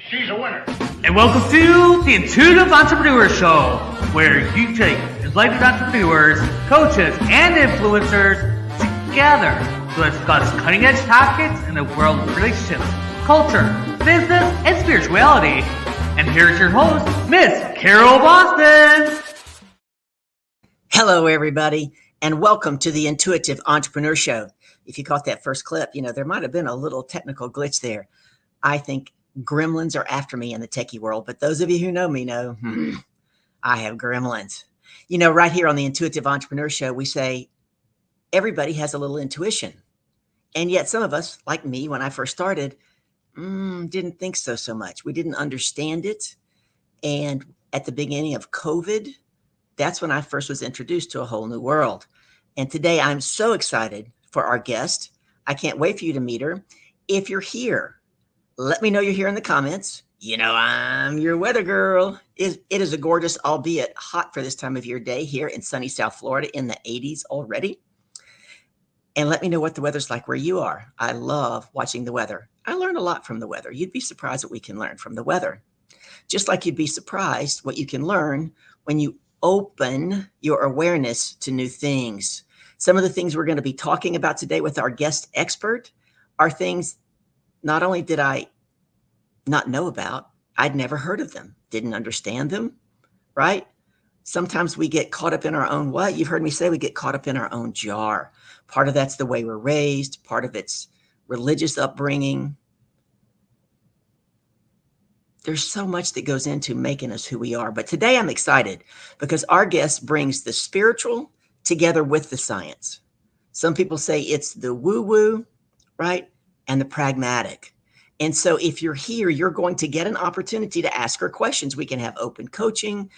She's a winner. And welcome to the Intuitive Entrepreneur Show, where you take enlightened entrepreneurs, coaches, and influencers together to discuss cutting-edge topics in the world of relationships, culture, business, and spirituality. And here's your host, Miss Carol Boston. Hello, everybody, and welcome to the Intuitive Entrepreneur Show. If you caught that first clip, there might have been a little technical glitch there. I think gremlins are after me in the techie world, but those of you who know me know I have gremlins. Right here on the Intuitive Entrepreneur Show, we say everybody has a little intuition. And yet some of us, like me, when I first started, didn't think so much. We didn't understand it. And at the beginning of COVID, that's when I first was introduced to a whole new world. And today I'm so excited for our guest. I can't wait for you to meet her. If you're here, let me know you're here in the comments. I'm your weather girl. It is a gorgeous, albeit hot for this time of year day here in sunny South Florida in the 80s already. And let me know what the weather's like where you are. I love watching the weather. I learn a lot from the weather. You'd be surprised what we can learn from the weather. Just like you'd be surprised what you can learn when you open your awareness to new things. Some of the things we're going to be talking about today with our guest expert are things not only did I not know about, I'd never heard of them, didn't understand them, right? Sometimes we get caught up in our own what? You've heard me say we get caught up in our own jar. Part of that's the way we're raised. Part of it's religious upbringing. There's so much that goes into making us who we are. But today I'm excited because our guest brings the spiritual together with the science. Some people say it's the woo-woo, right? And the pragmatic. And so if you're here, you're going to get an opportunity to ask her questions. We can have open coaching.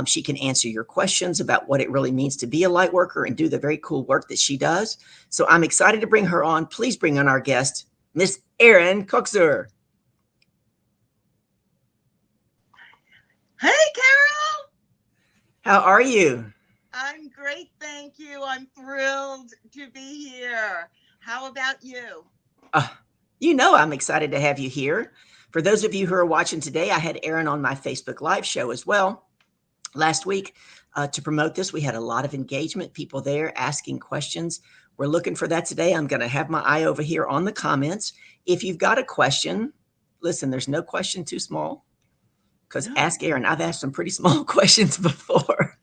She can answer your questions about what it really means to be a light worker and do the very cool work that she does. So I'm excited to bring her on. Please bring on our guest, Miss Erin Coxer. Hey, Carol. How are you? I'm great, thank you. I'm thrilled to be here. How about you? I'm excited to have you here. For those of you who are watching today, I had Erin on my Facebook Live show as well last week to promote this. We had a lot of engagement, people there asking questions. We're looking for that today. I'm going to have my eye over here on the comments. If you've got a question, listen, there's no question too small because ask Erin. I've asked some pretty small questions before.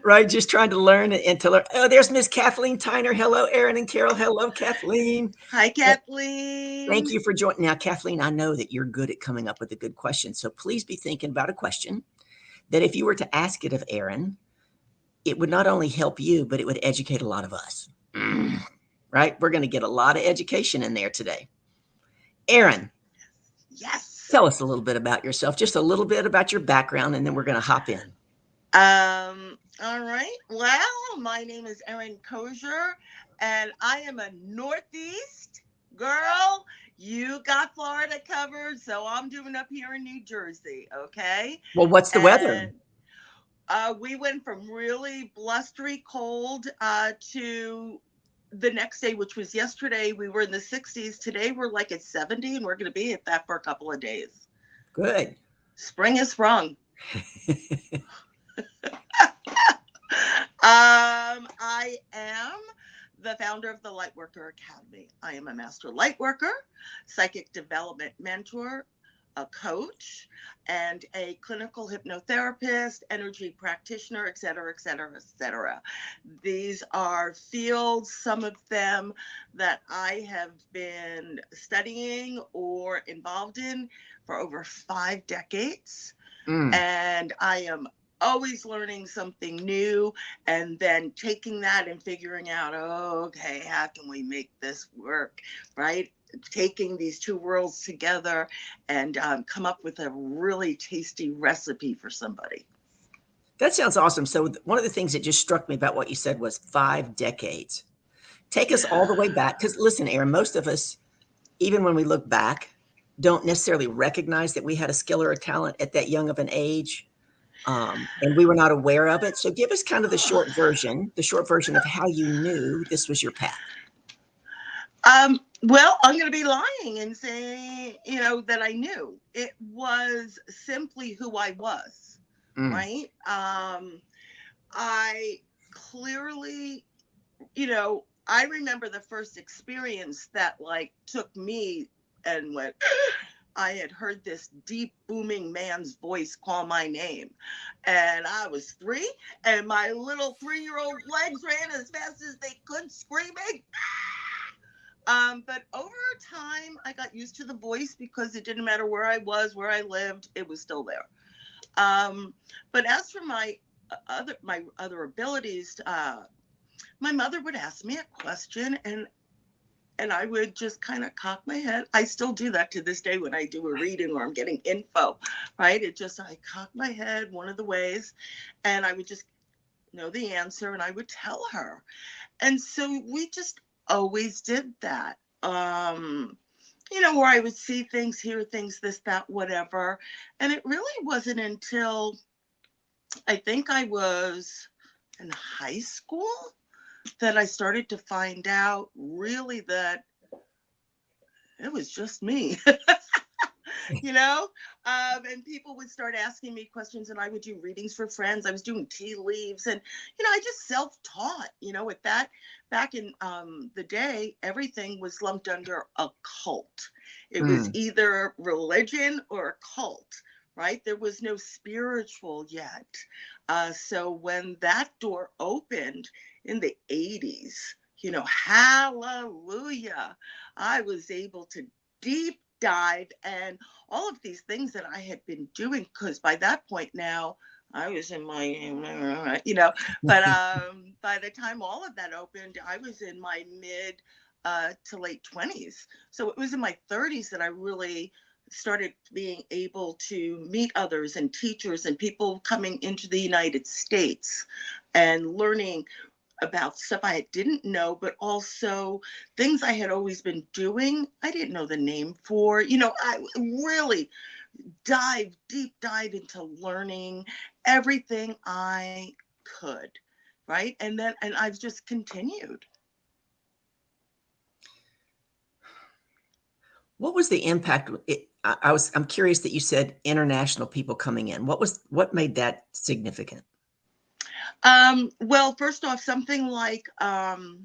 Right, just trying to learn and to learn. Oh, there's Miss Kathleen Tyner. Hello, Erin and Carol. Hello, Kathleen. Hi, Kathleen. Thank you for joining. Now, Kathleen, I know that you're good at coming up with a good question, so please be thinking about a question that if you were to ask it of Erin, it would not only help you, but it would educate a lot of us. Right? We're going to get a lot of education in there today. Erin. Yes. Tell us a little bit about yourself, just a little bit about your background, and then we're going to hop in. All right. Well, my name is Erin Coxer, and I am a Northeast girl. You got Florida covered, so I'm doing up here in New Jersey, okay? Well, what's the weather? We went from really blustery cold to the next day, which was yesterday. We were in the 60s. Today, we're like at 70, and we're going to be at that for a couple of days. Good. Spring has sprung. I am the founder of the Lightworker Academy. I am a master lightworker, psychic development mentor, a coach, and a clinical hypnotherapist, energy practitioner, et cetera, et cetera, et cetera. These are fields, some of them that I have been studying or involved in for over 5 decades. And I am always learning something new and then taking that and figuring out, okay, how can we make this work, right? Taking these two worlds together and come up with a really tasty recipe for somebody. That sounds awesome. So one of the things that just struck me about what you said was 5 decades. Take us all the way back. Because listen, Erin, most of us, even when we look back, don't necessarily recognize that we had a skill or a talent at that young of an age. And we were not aware of it. So give us kind of the short version of how you knew this was your path. Well, I'm going to be lying and saying, that I knew. It was simply who I was, Mm. right? I clearly, I remember the first experience that like took me and went, I had heard this deep booming man's voice call my name. And I was 3, and my little 3-year-old legs ran as fast as they could, screaming. But over time, I got used to the voice because it didn't matter where I was, where I lived, it was still there. But as for my other abilities, my mother would ask me a question, and I would just kind of cock my head. I still do that to this day when I do a reading or I'm getting info, right? I cock my head one of the ways, and I would just know the answer, and I would tell her. And so we just always did that. Where I would see things, hear things, this, that, whatever. And it really wasn't until I think I was in high school that I started to find out really that it was just me. you know and people would start asking me questions, and I would do readings for friends. I was doing tea leaves, and I just self-taught. With that, back in the day, everything was lumped under a cult. It was Mm. either religion or a cult, right? There was no spiritual yet. So when that door opened in the 80s, hallelujah, I was able to deep dive and all of these things that I had been doing, because by that point now I was in my, but by the time all of that opened, I was in my mid to late 20s. So it was in my 30s that I really started being able to meet others and teachers and people coming into the United States and learning about stuff I didn't know, but also things I had always been doing. I didn't know the name for. I really deep dive into learning everything I could, right? And I've just continued. What was the impact? I'm curious that you said international people coming in. What made that significant? Well, first off, something like the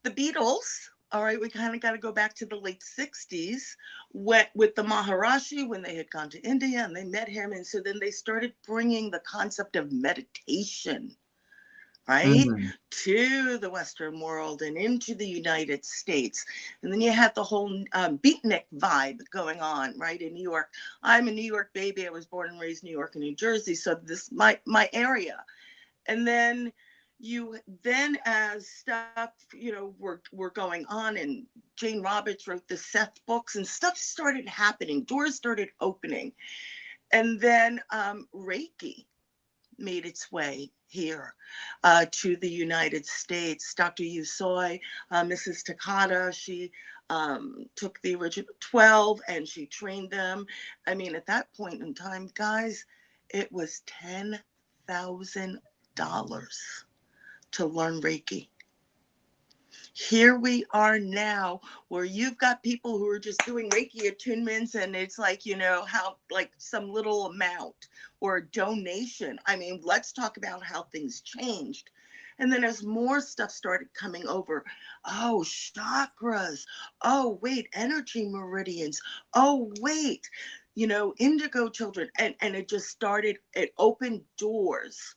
Beatles. All right, we kind of got to go back to the late 60s with the Maharishi, when they had gone to India and they met him. And so then they started bringing the concept of meditation, right, Mm. to the Western world and into the United States. And then you had the whole beatnik vibe going on, right, in New York. I'm a New York baby. I was born and raised in New York and New Jersey. So this my area. And then as stuff were going on, and Jane Roberts wrote the Seth books, and stuff started happening, doors started opening. And then Reiki made its way here to the United States. Dr. Yusoi, Mrs. Takata, she took the original 12 and she trained them. I mean, at that point in time, guys, it was $10,000 to learn Reiki. Here we are now, where you've got people who are just doing Reiki attunements, and it's like, how like some little amount or a donation. I mean, let's talk about how things changed. And then as more stuff started coming over, oh, chakras, oh, wait, energy meridians, oh, wait, indigo children. And it opened doors.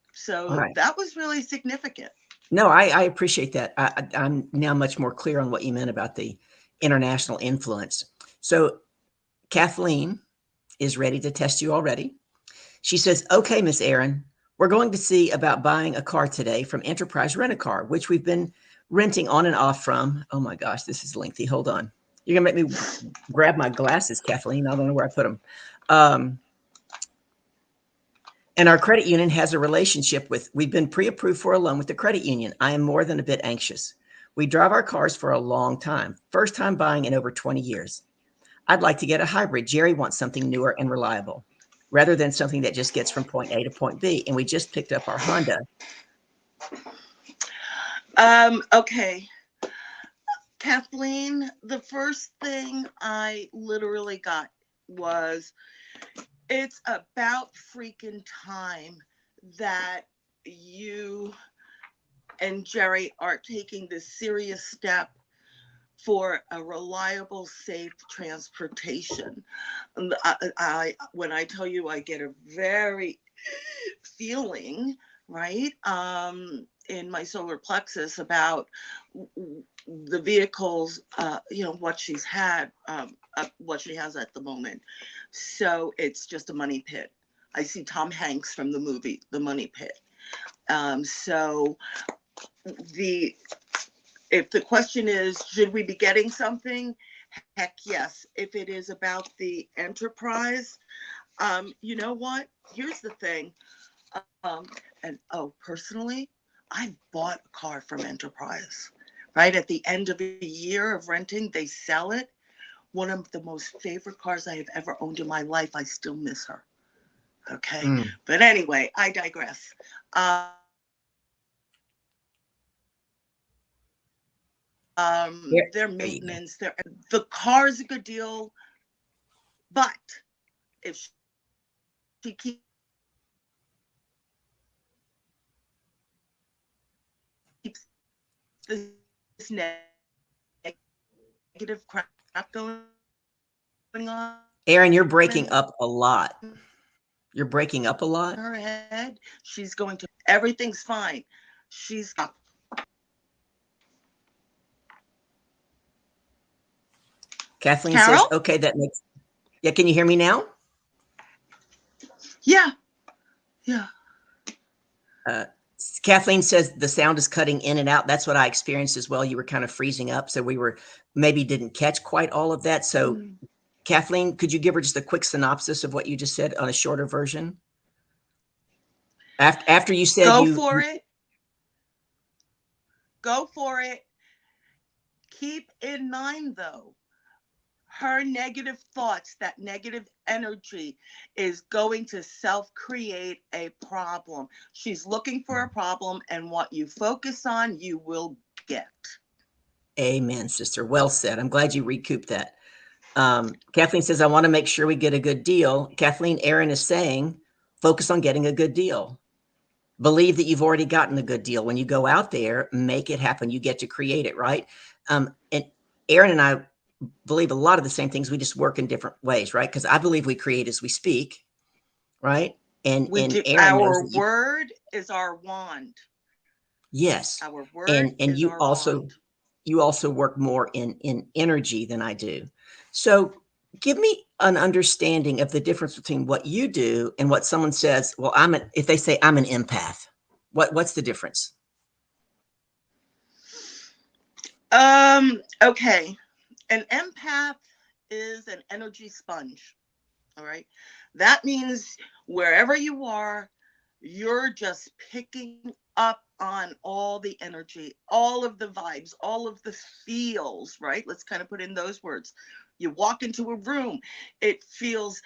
All So right. that was really significant. No, I appreciate that. I'm now much more clear on what you meant about the international influence. So Kathleen is ready to test you already. She says, "Okay, Miss Aaron, we're going to see about buying a car today from Enterprise Rent a Car, which we've been renting on and off from." Oh my gosh, this is lengthy. Hold on. You're gonna make me grab my glasses, Kathleen. I don't know where I put them. And our credit union has a relationship we've been pre-approved for a loan with the credit union. I am more than a bit anxious. We drive our cars for a long time. First time buying in over 20 years. I'd like to get a hybrid. Jerry wants something newer and reliable rather than something that just gets from point A to point B. And we just picked up our Honda. Okay. Kathleen, the first thing I literally got was, it's about freaking time that you and Jerry are taking this serious step for a reliable, safe transportation. When I tell you, I get a very feeling, right, in my solar plexus about the vehicles, what she's had, what she has at the moment. So it's just a money pit. I see Tom Hanks from the movie The Money Pit. So the if the question is, should we be getting something? Heck yes. If it is about the enterprise, you know what? Here's the thing. Personally, I've bought a car from Enterprise. Right at the end of a year of renting, they sell it. One of the most favorite cars I have ever owned in my life. I still miss her. Okay, but anyway, I digress. Their maintenance, the car is a good deal, but if she keeps this negative crap going on, Aaron, you're breaking up a lot. You're breaking up a lot. Her head, she's going to, everything's fine. She's up. Kathleen Carol? says, okay, that makes, yeah, can you hear me now? Yeah. Yeah. Kathleen says the sound is cutting in and out. That's what I experienced as well. You were kind of freezing up. So we were maybe didn't catch quite all of that. So Kathleen, could you give her just a quick synopsis of what you just said on a shorter version? After you said Go for it. Go for it. Keep in mind, though, her negative thoughts, that negative energy is going to self-create a problem. She's looking for a problem, and what you focus on, you will get. Amen, sister. Well said. I'm glad you recouped that. Kathleen says, I want to make sure we get a good deal. Kathleen, Aaron is saying, focus on getting a good deal. Believe that you've already gotten a good deal. When you go out there, make it happen. You get to create it, right? And Aaron and I believe a lot of the same things. We just work in different ways, right? Because I believe we create as we speak, right? And Aaron knows our word is our wand. Yes. Our word and is you our also wand. You also work more in energy than I do. So give me an understanding of the difference between what you do and what someone says, well, if they say I'm an empath, what's the difference? Okay. An empath is an energy sponge. All right. That means wherever you are, you're just picking up on all the energy, all of the vibes, all of the feels, right? Let's kind of put in those words. You walk into a room, it feels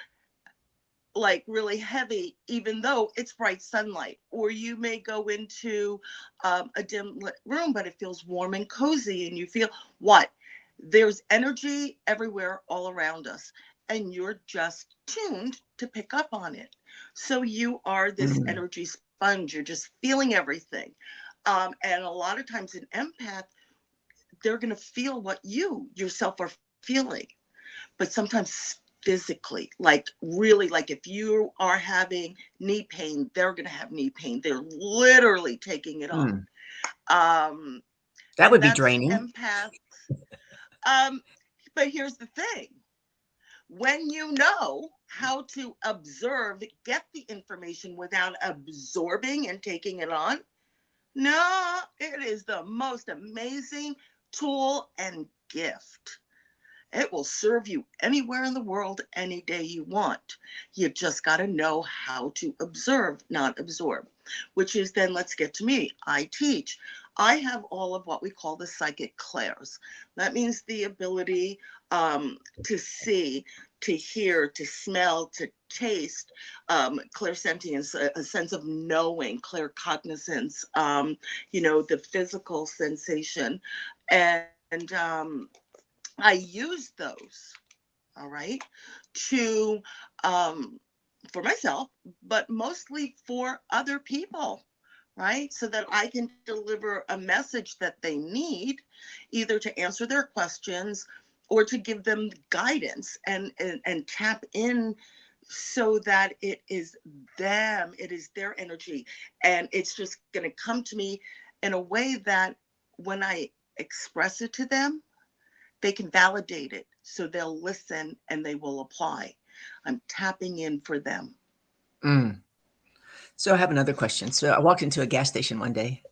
like really heavy, even though it's bright sunlight. Or you may go into a dim lit room, but it feels warm and cozy, and you feel what? There's energy everywhere all around us, and you're just tuned to pick up on it. So you are this energy sponge. You're just feeling everything. And a lot of times, an empath, they're going to feel what you yourself are feeling, but sometimes physically, like really, like if you are having knee pain, they're going to have knee pain. They're literally taking it on. That would be draining. Empaths. But here's the thing. When you know how to observe, get the information without absorbing and taking it on, no, it is the most amazing tool and gift. It will serve you anywhere in the world, any day you want. You've just got to know how to observe, not absorb, which is then, let's get to me. I teach. I have all of what we call the psychic clairs. That means the ability to see, to hear, to smell, to taste, clairsentience, a sense of knowing, claircognizance, the physical sensation. And I use those, all right, to for myself, but mostly for other people, right? So that I can deliver a message that they need, either to answer their questions or to give them guidance and tap in so that it is them, it is their energy. And it's just going to come to me in a way that when I express it to them, they can validate it. So they'll listen and they will apply. I'm tapping in for them. Mm. So I have another question. So I walked into a gas station one day,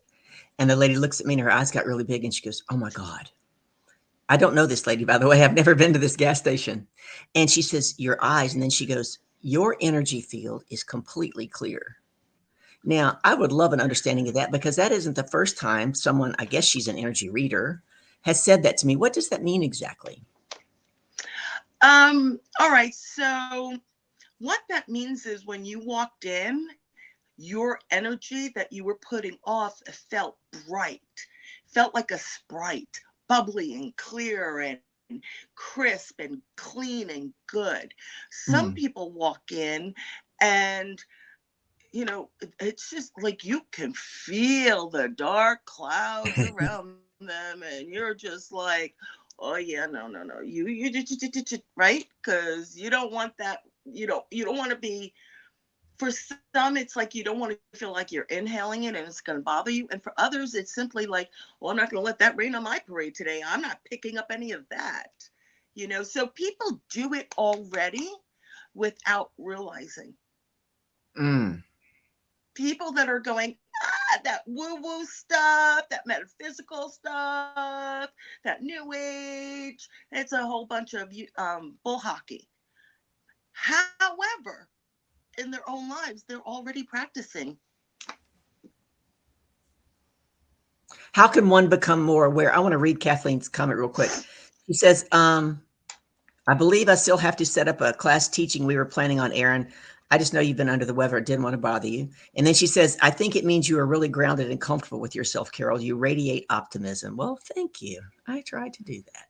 and the lady looks at me, and her eyes got really big, and she goes, "Oh my God." I don't know this lady, by the way. I've never been to this gas station. And she says, "Your eyes." And then she goes, "Your energy field is completely clear." Now, I would love an understanding of that because that isn't the first time someone, I guess she's an energy reader, has said that to me. What does that mean exactly? All right. So what that means is when you walked in, your energy that you were putting off felt bright, felt like a sprite, bubbly and clear and crisp and clean and good. Some Mm. people walk in and it's just like you can feel the dark clouds around them, and you're just like, oh yeah, no, right? Because you don't want that. You don't want to be. For some, it's like you don't want to feel like you're inhaling it and it's going to bother you. And for others, it's simply like, well, I'm not going to let that rain on my parade today. I'm not picking up any of that. So people do it already without realizing. Mm. People that are going, that woo woo stuff, that metaphysical stuff, that new age, it's a whole bunch of bull hockey. However, in their own lives, they're already practicing. How can one become more aware? I want to read Kathleen's comment real quick. She says, I believe I still have to set up a class teaching we were planning on, Aaron. I just know you've been under the weather. Didn't want to bother you. And then she says, I think it means you are really grounded and comfortable with yourself, Carol. You radiate optimism. Well, thank you. I tried to do that.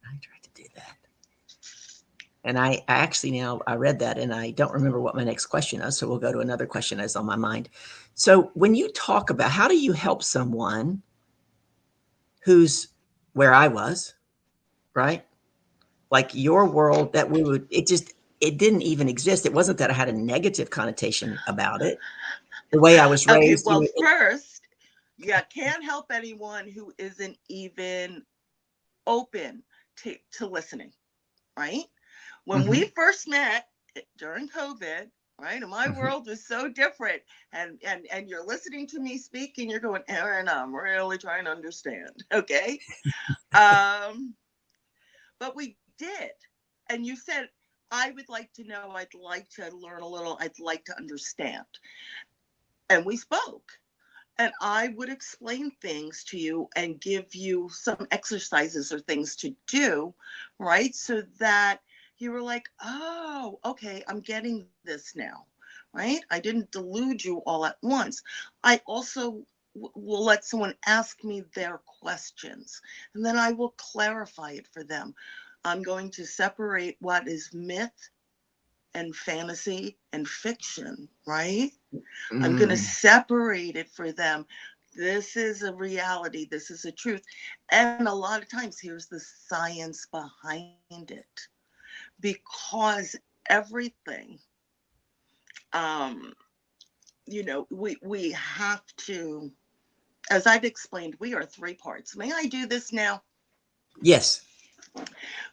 And I actually now I read that and I don't remember what my next question is. So we'll go to another question that's on my mind. So when you talk about how do you help someone who's where I was, right? Like your world that we would, it didn't even exist. It wasn't that I had a negative connotation about it. The way I was Okay, raised, well, first, you can't help anyone who isn't even open to listening, right? When we Mhm. first met during COVID, right, and my Mhm. world was so different, and you're listening to me speak, and you're going, Aaron, I'm really trying to understand, okay? Um, but we did, and you said, I would like to know, I'd like to learn a little, I'd like to understand, and we spoke. And I would explain things to you and give you some exercises or things to do, right? So that you were like, oh, okay, I'm getting this now, right? I didn't delude you all at once. I also will let someone ask me their questions, and then I will clarify it for them. I'm going to separate what is myth and fantasy and fiction, right? I'm going to Mm. separate it for them. This is a reality. This is a truth. And a lot of times, here's the science behind it. Because everything, um, we have to, as I've explained, we are three parts. May I do this now? Yes.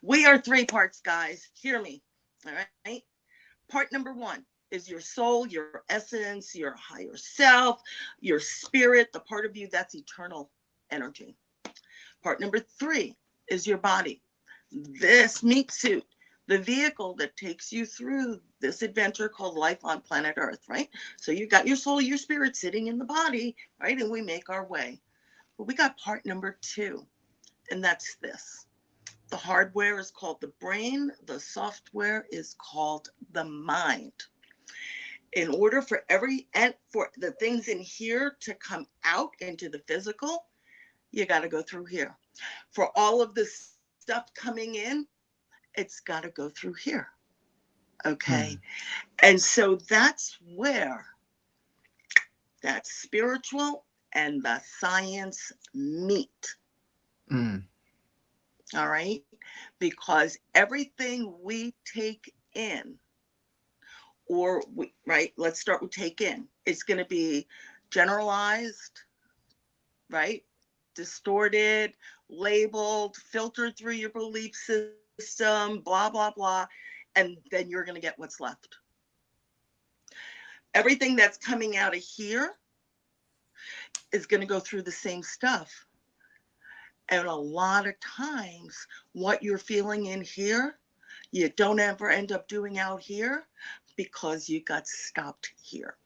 We are three parts, guys. Hear me. All right. Part number one is your soul, your essence, your higher self, your spirit, the part of you that's eternal energy. Part number three is your body, this meat suit, the vehicle that takes you through this adventure called life on planet Earth, right? So you got your soul, your spirit sitting in the body, right? And we make our way. But we got part number two, and that's this. The hardware is called the brain, the software is called the mind. In order for for the things in here to come out into the physical, you got to go through here. For all of this stuff coming in, it's got to go through here. Okay. And so that's where that spiritual and the science meet. All right. Because everything we take in, right, let's start with take in, it's going to be generalized, right? Distorted, labeled, filtered through your belief system, blah, blah, blah. And then you're going to get what's left. Everything that's coming out of here is going to go through the same stuff. And a lot of times, what you're feeling in here, you don't ever end up doing out here because you got stopped here.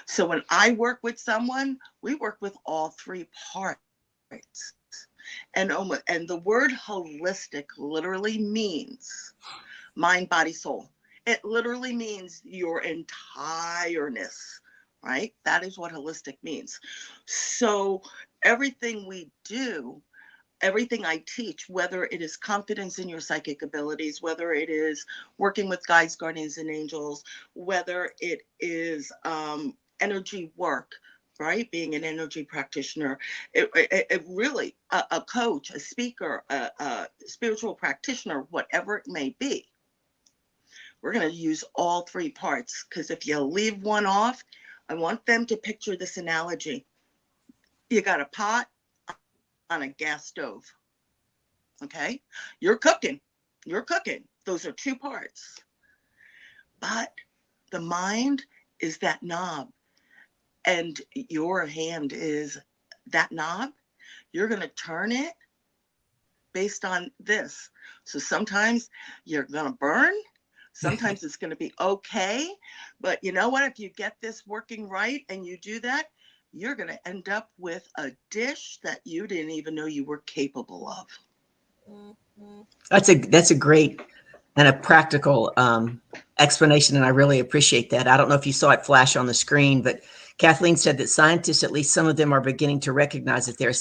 So when I work with someone, we work with all three parts. And the word holistic literally means mind, body, soul. It literally means your entireness, right? That is what holistic means. So everything we do, everything I teach, whether it is confidence in your psychic abilities, whether it is working with guides, guardians, and angels, whether it is energy work, right? Being an energy practitioner, it really, a coach, a speaker, a spiritual practitioner, whatever it may be. We're going to use all three parts, because if you leave one off, I want them to picture this analogy. You got a pot on a gas stove. Okay? You're cooking. Those are two parts. But the mind is that knob, and your hand is that knob. You're going to turn it based on this. So sometimes you're going to burn. Sometimes it's going to be okay. But you know what? If you get this working right and you do that, you're going to end up with a dish that you didn't even know you were capable of. That's a great and a practical explanation, and I really appreciate that. I don't know if you saw it flash on the screen, but Kathleen said that scientists, at least some of them, are beginning to recognize that there's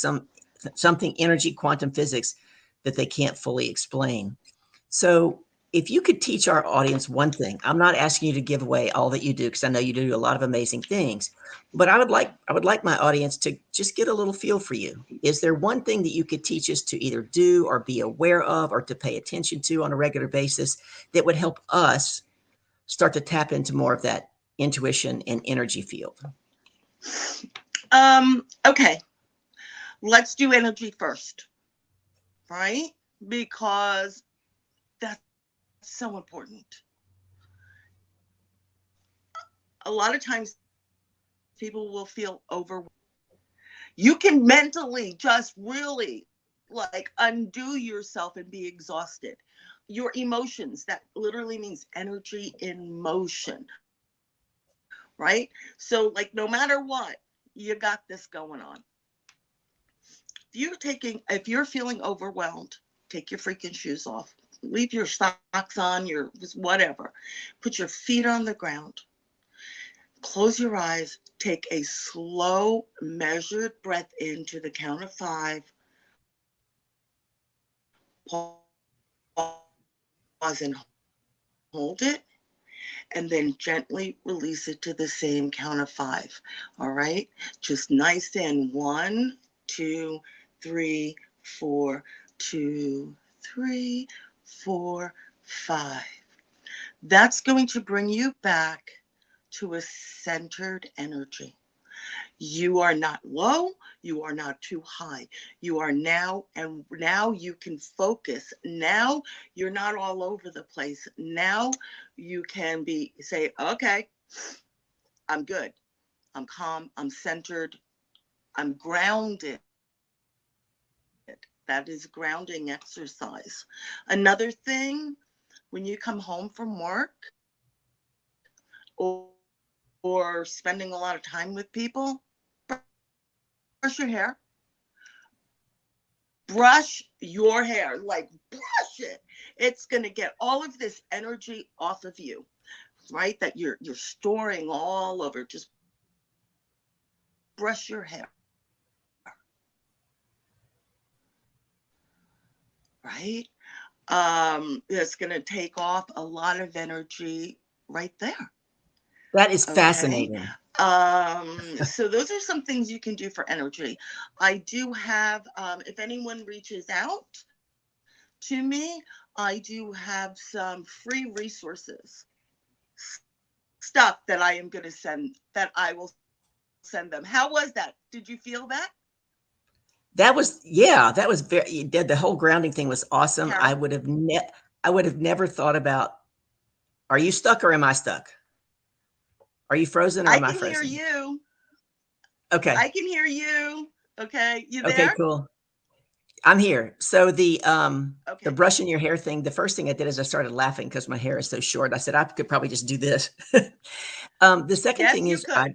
something energy, quantum physics, that they can't fully explain. So if you could teach our audience one thing, I'm not asking you to give away all that you do, because I know you do a lot of amazing things, but I would like my audience to just get a little feel for you. Is there one thing that you could teach us to either do or be aware of or to pay attention to on a regular basis that would help us start to tap into more of that intuition and energy field? Okay, let's do energy first, right? Because that's so important. A lot of times people will feel overwhelmed. You can mentally just really like undo yourself and be exhausted. Your emotions, that literally means energy in motion, right? So like no matter what, you got this going on. If you're feeling overwhelmed, take your freaking shoes off. Leave your socks on, your whatever. Put your feet on the ground. Close your eyes. Take a slow, measured breath into the count of 5. Pause and hold it, and then gently release it to the same count of 5. All right? Just nice and 1, 2, 3, 4, 2, 3, 4, 5. That's going to bring you back to a centered energy. You are not low, you are not too high. You are now, and now you can focus. Now you're not all over the place. Now you can say, okay, I'm good. I'm calm, I'm centered, I'm grounded. That is grounding exercise. Another thing, when you come home from work or spending a lot of time with people, brush your hair. Brush your hair, like brush it. It's going to get all of this energy off of you, right? That you're storing all over. Just brush your hair. right? That's going to take off a lot of energy right there. That is Okay. fascinating. So those are some things you can do for energy. I do have, if anyone reaches out to me, I do have some free resources, stuff that I am going to send, that I will send them. How was that? Did you feel that? That was very, you did, the whole grounding thing was awesome. Carol? I would have never thought about, are you stuck or am I stuck? Are you frozen or I am I can hear frozen? you. Okay. I can hear you. Okay. You Okay, there? cool. I'm here. So the Okay. brushing your hair thing, the first thing I did is I started laughing because my hair is so short. I said I could probably just do this. The second Yes, thing you is could.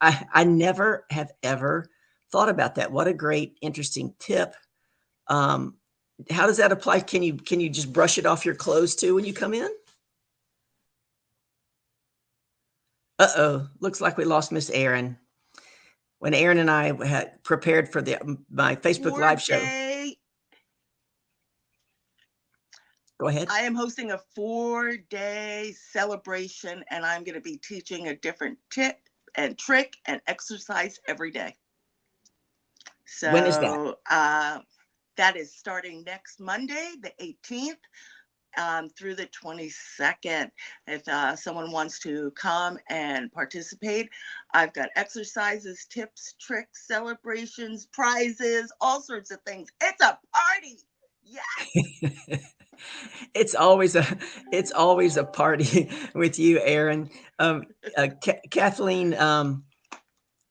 I never have ever thought about that. What a great, interesting tip. How does that apply? Can you just brush it off your clothes too when you come in? Uh-oh, looks like we lost Miss Erin. When Erin and I had prepared for my Facebook Live show. Go ahead. I am hosting a 4-day celebration, and I'm going to be teaching a different tip and trick and exercise every day. So when is that? That is starting next Monday, the 18th, through the 22nd. If someone wants to come and participate, I've got exercises, tips, tricks, celebrations, prizes, all sorts of things. It's a party. Yes. It's always a party with you, Erin. Kathleen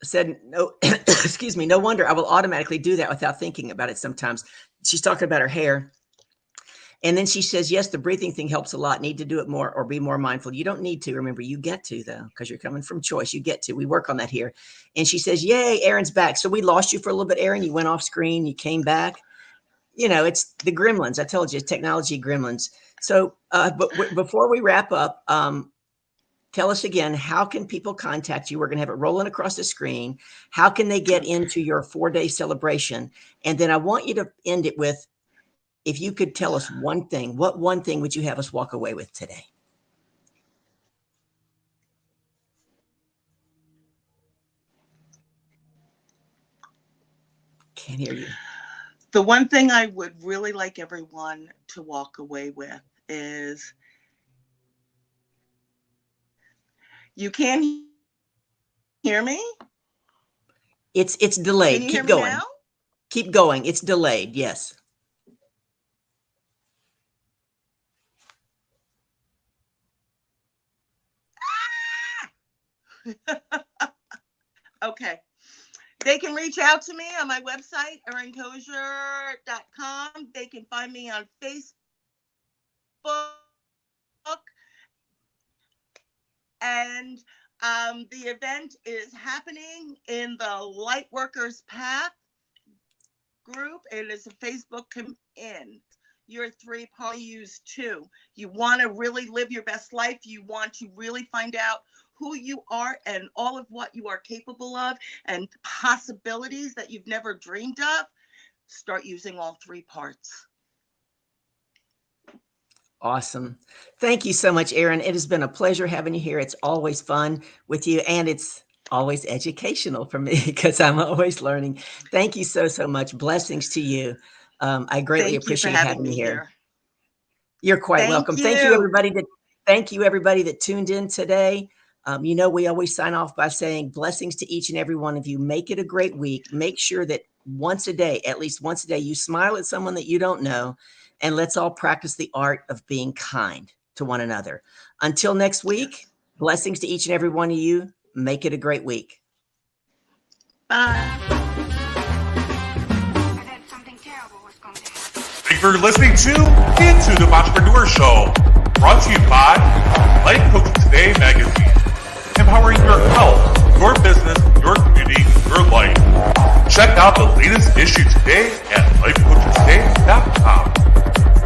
said, no, excuse me, no wonder I will automatically do that without thinking about it sometimes. She's talking about her hair. And then she says, yes, the breathing thing helps a lot. Need to do it more or be more mindful. You don't need to. Remember, you get to, though, because you're coming from choice. You get to. We work on that here. And she says, yay, Erin's back. So we lost you for a little bit, Erin. You went off screen. You came back. You know, it's the gremlins. I told you, technology gremlins. So before we wrap up, tell us again, how can people contact you? We're going to have it rolling across the screen. How can they get into your 4-day celebration? And then I want you to end it with, if you could tell us one thing, what one thing would you have us walk away with today? Can't hear you. The one thing I would really like everyone to walk away with is, you can't hear me? It's delayed. Can you Keep hear me going. now? Keep going. It's delayed. Yes. Okay. They can reach out to me on my website, erinkozier.com. They can find me on Facebook. And the event is happening in the Lightworkers Path group. It is a Facebook in. You're 3, probably use 2. You want to really live your best life. You want to really find out who you are and all of what you are capable of and possibilities that you've never dreamed of. Start using all 3 parts. Awesome. Thank you so much, Erin. It has been a pleasure having you here. It's always fun with you, and it's always educational for me because I'm always learning. Thank you so much. Blessings to you. I greatly appreciate having you here. You're quite welcome. Thank you, everybody that tuned in today. You know, we always sign off by saying blessings to each and every one of you. Make it a great week. Make sure that once a day, at least once a day, you smile at someone that you don't know. And let's all practice the art of being kind to one another. Until next week, blessings to each and every one of you. Make it a great week. Bye. Thanks for listening to the Intuitive Entrepreneur Show, brought to you by Life Coaching Today magazine, empowering your health, your business, your community, your life. Check out the latest issue today at lifecoachingtoday.com.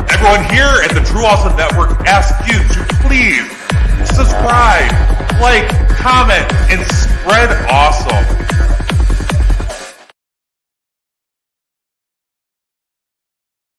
Everyone here at the True Awesome Network asks you to please subscribe, like, comment, and spread awesome.